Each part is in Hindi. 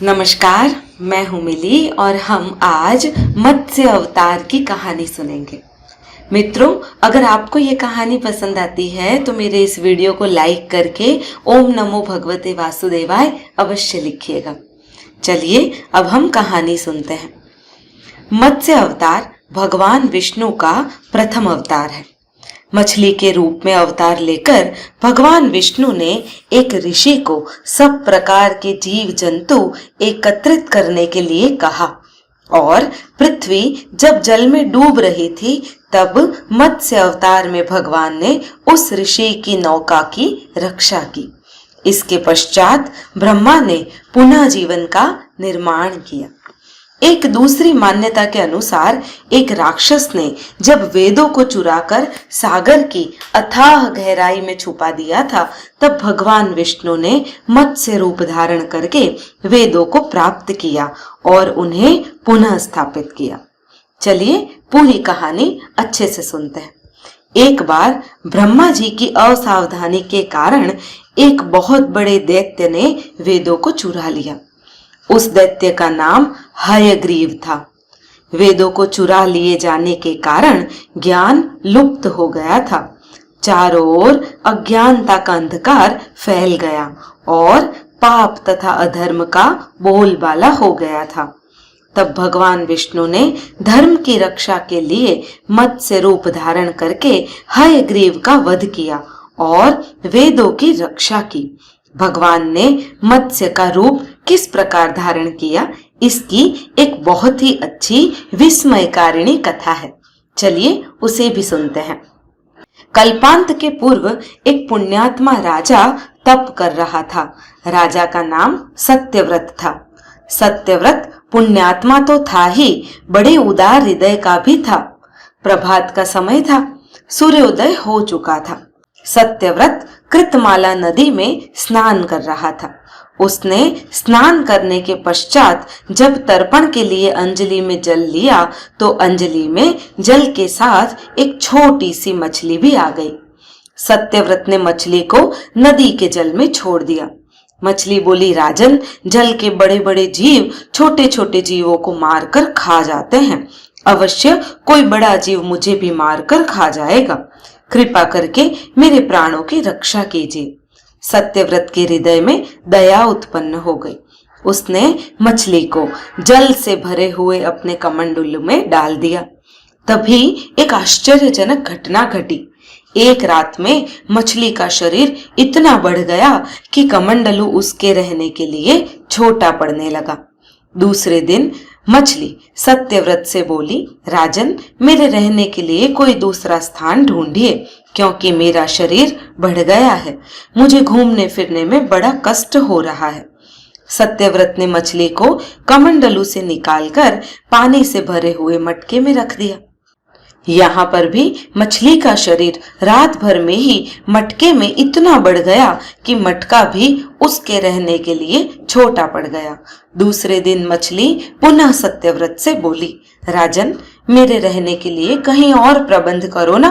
नमस्कार, मैं हूँ मिली और हम आज मत्स्य अवतार की कहानी सुनेंगे। मित्रों, अगर आपको ये कहानी पसंद आती है तो मेरे इस वीडियो को लाइक करके ओम नमो भगवते वासुदेवाय अवश्य लिखिएगा। चलिए अब हम कहानी सुनते हैं। मत्स्य अवतार भगवान विष्णु का प्रथम अवतार है। मछली के रूप में अवतार लेकर भगवान विष्णु ने एक ऋषि को सब प्रकार के जीव जंतु एकत्रित करने के लिए कहा और पृथ्वी जब जल में डूब रही थी तब मत्स्य अवतार में भगवान ने उस ऋषि की नौका की रक्षा की। इसके पश्चात ब्रह्मा ने पुनः जीवन का निर्माण किया। एक दूसरी मान्यता के अनुसार एक राक्षस ने जब वेदों को चुराकर सागर की अथाह गहराई में छुपा दिया था तब भगवान विष्णु ने मत्स्य रूप धारण करके वेदों को प्राप्त किया और उन्हें पुनः स्थापित किया। चलिए पूरी कहानी अच्छे से सुनते हैं। एक बार ब्रह्मा जी की असावधानी के कारण एक बहुत बड़े दैत्य ने वेदों को चुरा लिया। उस दैत्य का नाम हयग्रीव था। वेदों को चुरा लिए जाने के कारण ज्ञान लुप्त हो गया था। चारों ओर अज्ञानता का अंधकार फैल गया और पाप तथा अधर्म का बोलबाला हो गया था। तब भगवान विष्णु ने धर्म की रक्षा के लिए मत्स्य रूप धारण करके हयग्रीव का वध किया और वेदों की रक्षा की। भगवान ने मत्स्य का रूप किस प्रकार धारण किया, इसकी एक बहुत ही अच्छी विस्मयकारिणी कथा है। चलिए उसे भी सुनते हैं। कल्पांत के पूर्व एक पुण्यात्मा राजा तप कर रहा था। राजा का नाम सत्यव्रत था। सत्यव्रत पुण्यात्मा तो था ही, बड़े उदार हृदय का भी था। प्रभात का समय था, सूर्योदय हो चुका था। सत्यव्रत कृतमाला नदी में स्नान कर रहा था। उसने स्नान करने के पश्चात जब तर्पण के लिए अंजलि में जल लिया तो अंजलि में जल के साथ एक छोटी सी मछली भी आ गई। सत्यव्रत ने मछली को नदी के जल में छोड़ दिया। मछली बोली, राजन, जल के बड़े बड़े जीव छोटे छोटे जीवों को मारकर खा जाते हैं। अवश्य कोई बड़ा जीव मुझे भी मारकर खा जाएगा। कृपा करके मेरे प्राणों की रक्षा कीजिए। सत्यव्रत के हृदय में दया उत्पन्न हो गई। उसने मछली को जल से भरे हुए अपने कमंडलू में डाल दिया। तभी एक आश्चर्यजनक घटना घटी। एक रात में मछली का शरीर इतना बढ़ गया कि कमंडलू उसके रहने के लिए छोटा पड़ने लगा। दूसरे दिन मछली सत्यव्रत से बोली, राजन, मेरे रहने के लिए कोई दूसरा स्थान ढूंढिए, क्योंकि मेरा शरीर बढ़ गया है। मुझे घूमने फिरने में बड़ा कष्ट हो रहा है। सत्यव्रत ने मछली को कमंडलू से निकालकर पानी से भरे हुए मटके में रख दिया। यहाँ पर भी मछली का शरीर रात भर में ही मटके में इतना बढ़ गया कि मटका भी उसके रहने के लिए छोटा पड़ गया। दूसरे दिन मछली पुनः सत्यव्रत से बोली, राजन, मेरे रहने के लिए कहीं और प्रबंध करो ना,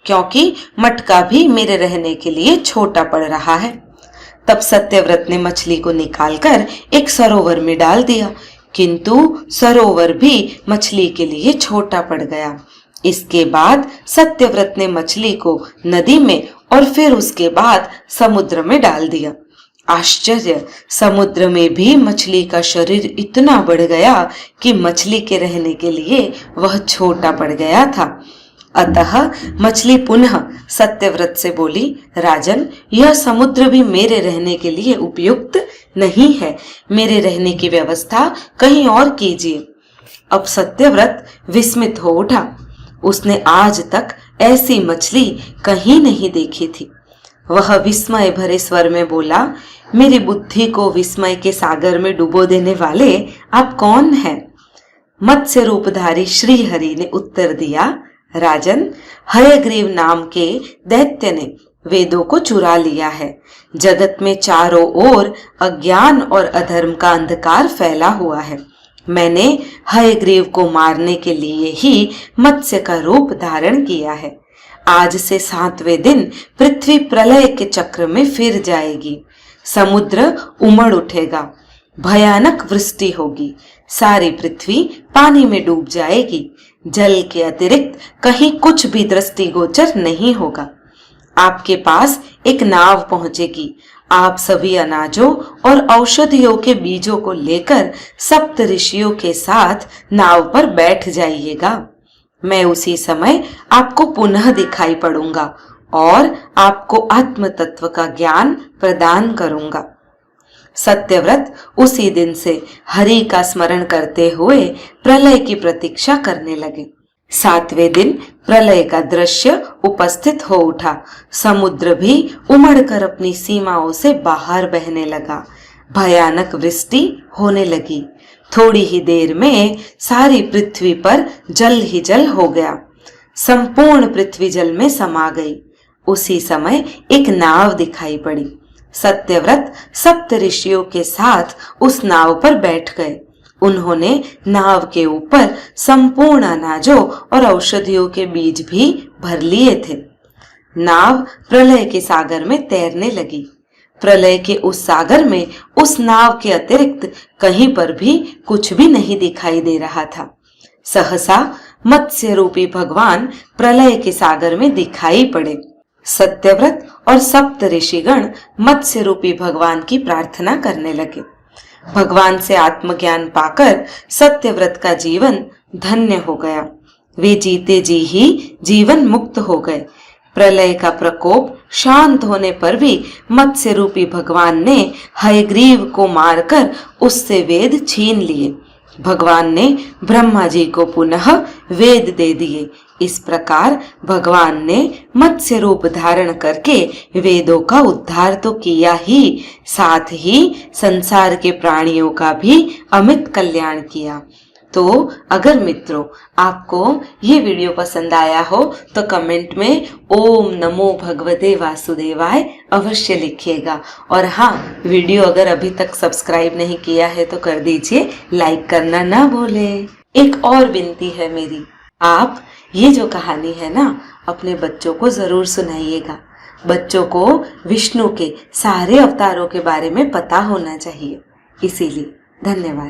क्योंकि मटका भी मेरे रहने के लिए छोटा पड़ रहा है। तब सत्यव्रत ने मछली को निकालकर एक सरोवर में डाल दिया, किंतु सरोवर भी मछली के लिए छोटा पड़ गया। इसके बाद सत्यव्रत ने मछली को नदी में और फिर उसके बाद समुद्र में डाल दिया। आश्चर्य, समुद्र में भी मछली का शरीर इतना बढ़ गया कि मछली के रहने के लिए वह छोटा पड़ गया था। अतः मछली पुनः सत्यव्रत से बोली, राजन, यह समुद्र भी मेरे रहने के लिए उपयुक्त नहीं है। मेरे रहने की व्यवस्था कहीं और कीजिए। अब सत्यव्रत विस्मित हो उठा। उसने आज तक ऐसी मछली कहीं नहीं देखी थी। वह विस्मय भरे स्वर में बोला, मेरी बुद्धि को विस्मय के सागर में डुबो देने वाले आप कौन हैं? मत्स्य रूपधारी श्री हरि ने उत्तर दिया, राजन, हयग्रीव नाम के दैत्य ने वेदों को चुरा लिया है। जगत में चारों ओर अज्ञान और अधर्म का अंधकार फैला हुआ है। मैंने हयग्रीव को मारने के लिए ही मत्स्य का रूप धारण किया है। आज से 7वें दिन पृथ्वी प्रलय के चक्र में फिर जाएगी। समुद्र उमड़ उठेगा। भयानक वृष्टि होगी, सारी पृथ्वी पानी में डूब जाएगी। जल के अतिरिक्त कहीं कुछ भी दृष्टिगोचर नहीं होगा। आपके पास एक नाव पहुंचेगी। आप सभी अनाजों और औषधियों के बीजों को लेकर सप्त ऋषियों के साथ नाव पर बैठ जाइएगा। मैं उसी समय आपको पुनः दिखाई पड़ूंगा और आपको आत्म तत्व का ज्ञान प्रदान करूंगा। सत्यव्रत उसी दिन से हरि का स्मरण करते हुए प्रलय की प्रतीक्षा करने लगे। 7वें दिन प्रलय का दृश्य उपस्थित हो उठा। समुद्र भी उमड़कर अपनी सीमाओं से बाहर बहने लगा। भयानक वृष्टि होने लगी। थोड़ी ही देर में सारी पृथ्वी पर जल ही जल हो गया। संपूर्ण पृथ्वी जल में समा गई। उसी समय एक नाव दिखाई पड़ी। सत्यव्रत सप्त ऋषियों के साथ उस नाव पर बैठ गए। उन्होंने नाव के ऊपर संपूर्ण अनाजों और औषधियों के बीज भी भर लिए थे। नाव प्रलय के सागर में तैरने लगी। प्रलय के उस सागर में उस नाव के अतिरिक्त कहीं पर भी कुछ भी नहीं दिखाई दे रहा था। सहसा मत्स्य रूपी भगवान प्रलय के सागर में दिखाई पड़े। सत्यव्रत और सप्त ऋषिगण मत्स्य रूपी भगवान की प्रार्थना करने लगे। भगवान से आत्मज्ञान पाकर सत्यव्रत का जीवन धन्य हो गया। वे जीते जी ही जीवन मुक्त हो गए। प्रलय का प्रकोप शांत होने पर भी मत्स्य रूपी भगवान ने हयग्रीव को मारकर उससे वेद छीन लिए। भगवान ने ब्रह्मा जी को पुनः वेद दे दिए। इस प्रकार भगवान ने मत्स्य रूप धारण करके वेदों का उद्धार तो किया ही, साथ ही संसार के प्राणियों का भी अमित कल्याण किया। तो अगर मित्रों आपको ये वीडियो पसंद आया हो तो कमेंट में ओम नमो भगवते वासुदेवाय अवश्य लिखिएगा। और हाँ, वीडियो अगर अभी तक सब्सक्राइब नहीं किया है तो कर दीजिए, लाइक करना ना भूलें। एक और विनती है मेरी, आप ये जो कहानी है ना अपने बच्चों को जरूर सुनाइएगा। बच्चों को विष्णु के सारे अवतारों के बारे में पता होना चाहिए। इसीलिए धन्यवाद।